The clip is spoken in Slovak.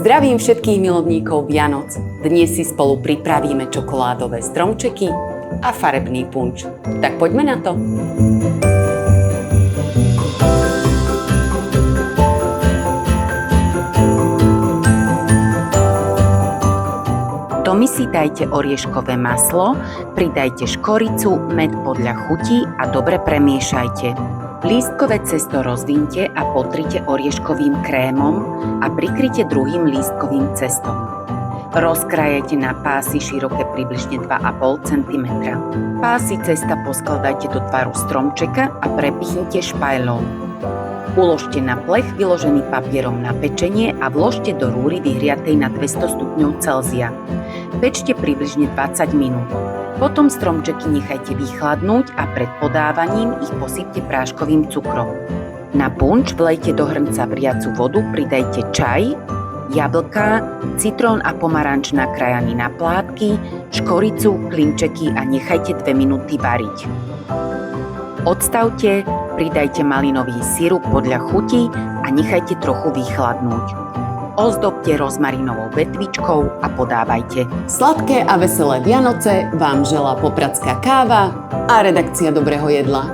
Zdravím všetkých milovníkov Vianoc. Dnes si spolu pripravíme čokoládové stromčeky a farebný punč. Tak poďme na to. Do misy dajte orieškové maslo, pridajte škoricu, med podľa chuti a dobre premiešajte. Lístkové cesto rozvínte a potrite orieškovým krémom a prikryte druhým lístkovým cestom. Rozkrajajte na pásy široké približne 2,5 cm. Pásy cesta poskladajte do tvaru stromčeka a prepichnite špajlou. Uložte na plech vyložený papierom na pečenie a vložte do rúry vyhriatej na 200 stupňov Celzia. Pečte približne 20 minút. Potom stromčeky nechajte vychladnúť a pred podávaním ich posypte práškovým cukrom. Na punč vlejte do hrnca vriacu vodu, pridajte čaj, jablká, citrón a pomaranč nakrájaný na plátky, škoricu, klinčeky a nechajte 2 minúty variť. Odstavte, pridajte malinový sirup podľa chuti a nechajte trochu vychladnúť. Ozdobte rozmarinovou vetvičkou a podávajte. Sladké a veselé Vianoce vám želá Popradská káva a redakcia Dobrého jedla.